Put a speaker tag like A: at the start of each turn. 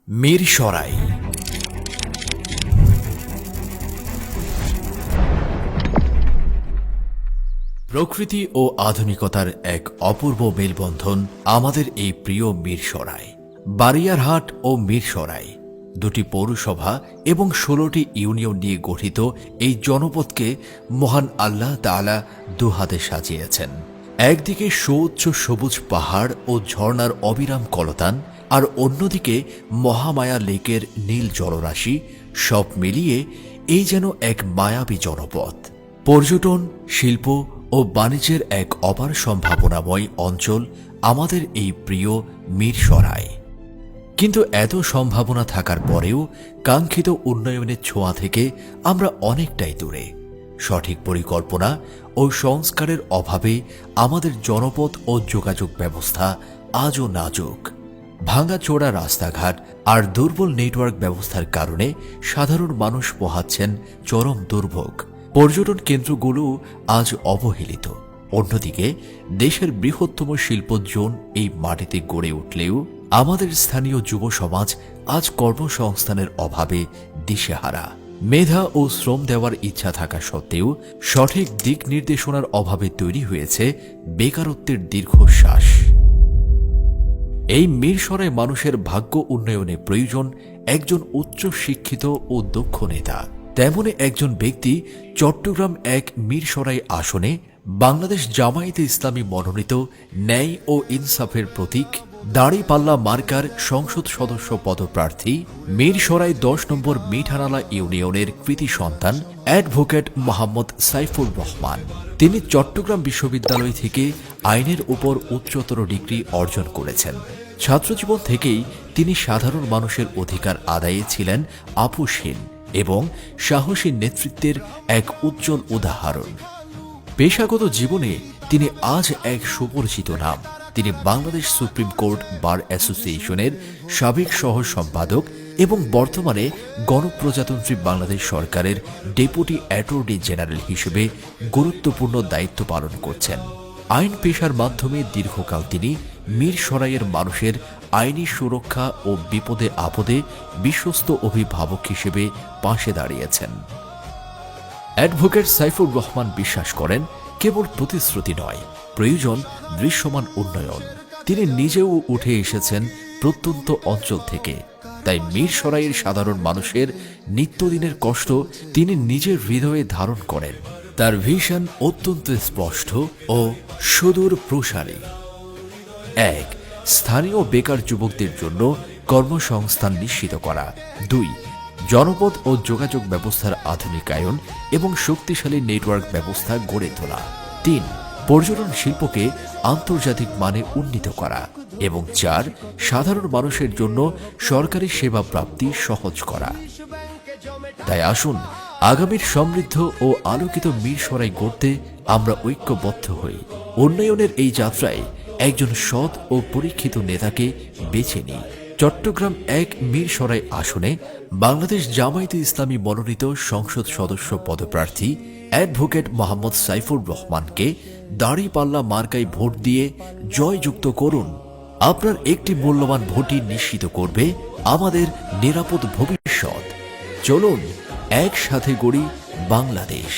A: মিরসরাই। প্রকৃতি ও আধুনিকতার এক অপূর্ব মেলবন্ধন আমাদের এই প্রিয় মিরসরাই। বারিয়ারহাট ও মিরসরাই দুটি পৌরসভা এবং 16টি ইউনিয়ন নিয়ে গঠিত এই জনপদকে মহান আল্লাহ তাআলা দুহাতে সাজিয়েছেন। একদিকে সুউচ্চ সবুজ পাহাড় ও ঝর্ণার অবিরাম কলতান, আর অন্যদিকে মহামায়া লেকের নীল জলরাশি। সব মিলিয়ে এই যেন এক মায়াবী জনপদ। পর্যটন, শিল্প ও বাণিজ্যের এক অপার সম্ভাবনাময় অঞ্চল আমাদের এই প্রিয় মিরসরাই। কিন্তু এত সম্ভাবনা থাকার পরেও কাঙ্ক্ষিত উন্নয়নের ছোঁয়া থেকে আমরা অনেকটাই দূরে। সঠিক পরিকল্পনা ও সংস্কারের অভাবে আমাদের জনপদ ও যোগাযোগ ব্যবস্থা আজও নাজুক। ভাঙাচোরা রাস্তাঘাট আর দুর্বল নেটওয়ার্ক ব্যবস্থার কারণে সাধারণ মানুষ পোহাচ্ছেন চরম দুর্ভোগ। পর্যটন কেন্দ্রগুলো আজ অবহেলিত। অন্যদিকে দেশের বৃহত্তম শিল্প জোন এই মাটিতে গড়ে উঠলেও আমাদের স্থানীয় যুব সমাজ আজ কর্মসংস্থানের অভাবে দিশেহারা। মেধা ও শ্রম দেওয়ার ইচ্ছা থাকা সত্ত্বেও সঠিক দিক নির্দেশনার অভাবে তৈরি হয়েছে বেকারত্বের দীর্ঘশ্বাস। এই মিরসরাই মানুষের ভাগ্য উন্নয়নে প্রয়োজন একজন উচ্চ শিক্ষিত ও দক্ষ নেতা। তেমনই একজন ব্যক্তি চট্টগ্রাম 1 মিরসরাই আসনে বাংলাদেশ জামায়াতে ইসলামী মনোনীত ন্যায় ও ইনসাফের প্রতীক দাঁড়িপাল্লা মার্কার সংসদ সদস্য পদপ্রার্থী মিরসরাই 10 নম্বর মিঠানালা ইউনিয়নের কৃতি সন্তান অ্যাডভোকেট মোহাম্মদ সাইফুর রহমান। তিনি চট্টগ্রাম বিশ্ববিদ্যালয় থেকে আইনের উপর উচ্চতর ডিগ্রি অর্জন করেছেন। ছাত্রজীবন থেকেই তিনি সাধারণ মানুষের অধিকার আদায়ে ছিলেন আপোষহীন এবং সাহসী নেতৃত্বের এক উজ্জ্বল উদাহরণ। পেশাগত জীবনে তিনি আজ এক সুপরিচিত নাম। তিনি বাংলাদেশ সুপ্রিম কোর্ট বার অ্যাসোসিয়েশনের সাবেক সহ সম্পাদক এবং বর্তমানে গণপ্রজাতন্ত্রী বাংলাদেশ সরকারের ডেপুটি অ্যাটর্নি জেনারেল হিসেবে গুরুত্বপূর্ণ দায়িত্ব পালন করছেন। আইন পেশার মাধ্যমে দীর্ঘকাল তিনি মিরসরাইয়ের মানুষের আইনি সুরক্ষা ও বিপদে আপদে বিশ্বস্ত অভিভাবক হিসেবে পাশে দাঁড়িয়েছেন। অ্যাডভোকেট সাইফুর রহমান বিশ্বাস করেন কেবল প্রতিশ্রুতি নয়, প্রয়োজন দৃশ্যমান উন্নয়ন। তিনি নিজেও উঠে এসেছেন প্রত্যন্ত অঞ্চল থেকে, তাই মিরসরাইয়ের সাধারণ মানুষের নিত্যদিনের কষ্ট তিনি নিজের হৃদয়ে ধারণ করেন। তার ভিশন অত্যন্ত স্পষ্ট ও সুদূর প্রসারী। 1. স্থানীয় বেকার যুবকদের জন্য কর্মসংস্থান নিশ্চিত করা। 2. জনপদ ও যোগাযোগ ব্যবস্থার আধুনিকায়ন এবং শক্তিশালী নেটওয়ার্ক ব্যবস্থা গড়ে তোলা। 3. পর্যটন শিল্পকে আন্তর্জাতিক মানে উন্নীত করা। এবং 4. সাধারণ মানুষের জন্য সরকারি সেবা প্রাপ্তি সহজ করা। তাই আসুন আগামীর সমৃদ্ধ ও আলোকিত মিরসরাই গড়তে আমরা ঐক্যবদ্ধ হই। উন্নয়নের এই যাত্রায় একজন সৎ ও পরীক্ষিত নেতাকে বেছে নিই। চট্টগ্রাম 1 মিরসরাই আসনে বাংলাদেশ জামায়াতে ইসলামী মনোনীত সংসদ সদস্য পদপ্রার্থী অ্যাডভোকেট মোহাম্মদ সাইফুর রহমানকে দাঁড়িপাল্লা মার্কায় ভোট দিয়ে জয়যুক্ত করুন। আপনার একটি মূল্যবান ভোটই নিশ্চিত করবে আমাদের নিরাপদ ভবিষ্যৎ। চলুন একসাথে গড়ি বাংলাদেশ।